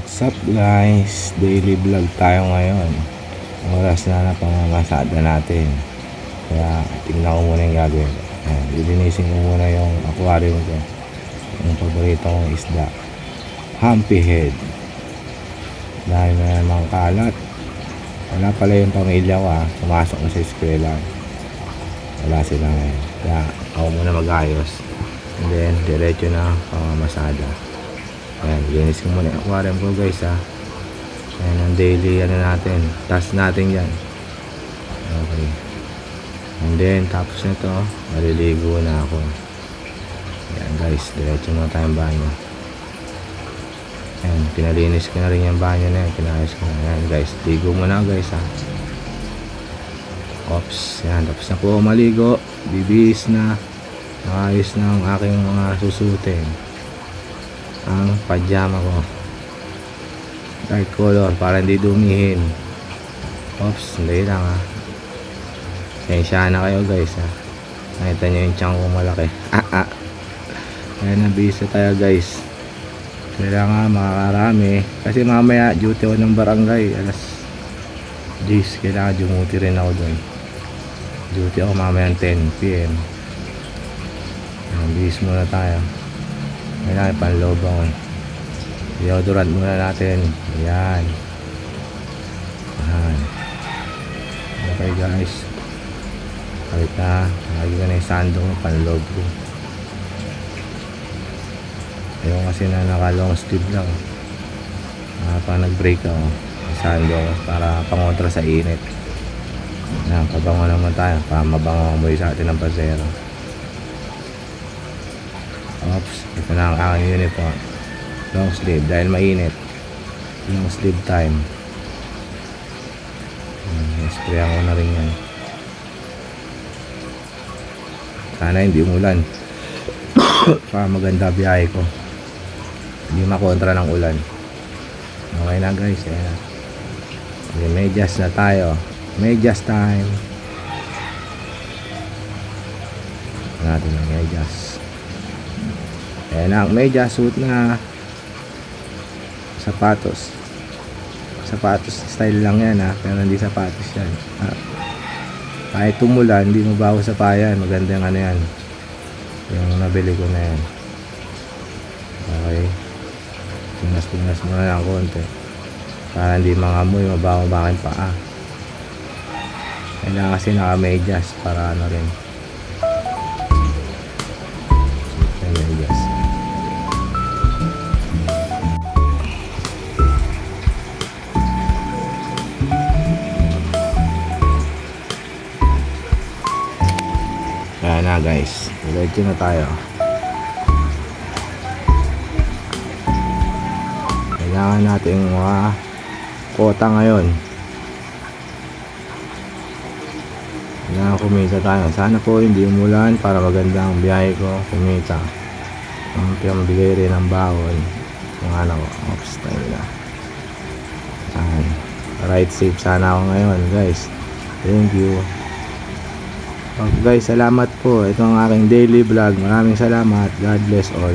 What's up guys, daily vlog tayo ngayon. Oras na pamamasada natin, kaya tingnan ko muna yung gagawin. Lilinisin ko muna yung aquarium ko, yung paborito kong isda, humpyhead. Dahil na mga kalat, wala pala yung pamilya ko pumasok na sa eskwela, wala sila ngayon, kaya ako muna mag-ayos and then diretso na pamamasada. Ayan, linis ko muna yung aquarium ko guys Ayan ang daily natin, task natin yan. Okay, and then tapos nito maliligo na ako. Ayan guys, diretso na tayong banyo. Ayan, pinalinis ko na rin yung banyo na yan, pinayos ko na. Ayan guys, ligo muna guys Oops, yan, tapos na po maligo, bibihis na, nakayos na ang aking mga susutin. Ang pajama ko dark color para hindi dumihin. Oops, hindi lang kensya na kayo guys nakita nyo yung tiyan ko malaki. Kaya nabisa tayo guys, kailangan makakarami kasi mamaya duty ako ng barangay alas 10, kailangan dumuti rin ako dun. Duty ako mamaya 10 PM. Bis muna tayo, kailangan panloob ako. Deodorant muna natin. Ayan. Okay guys, kahit na lagi ka na yung sandong panloob ko. Ayaw kasi na naka long sleeve lang pag nag break ako sandong para pangontra sa init. Ayan, pabango naman tayo para mabango amoy sa atin ng pasero. Oops, ito na ang aking uniform, long sleeve dahil mainit, long sleeve time. Sprayan ko na rin yan, sana hindi umulan para maganda biyahe ko, hindi makontra ng ulan. Okay na guys, medyas na tayo, medyas time natin ang medyas. Ayan ang medyas, suit na, sapatos style lang yan pero hindi sapatos yan kahit tumulan hindi mabaho sa payan, maganda yung yan, yung nabili ko na yan. Okay, pinas muna ng konti para hindi mangamoy, mabaho bakin paa. Kailangan kasi naka medyas para rin medyas. Ayan na guys, diretso na tayo. Kailangan natin mga kota ngayon. Kailangan kumita tayo. Sana po hindi umulan para magandang biyahe ko, kumita. Mabigay rin ang bawon ng anak ko. Oops, tayo na. Ride safe sana ako ngayon guys. Thank you. Okay guys, salamat po. Ito ang aking daily vlog. Maraming salamat. God bless all.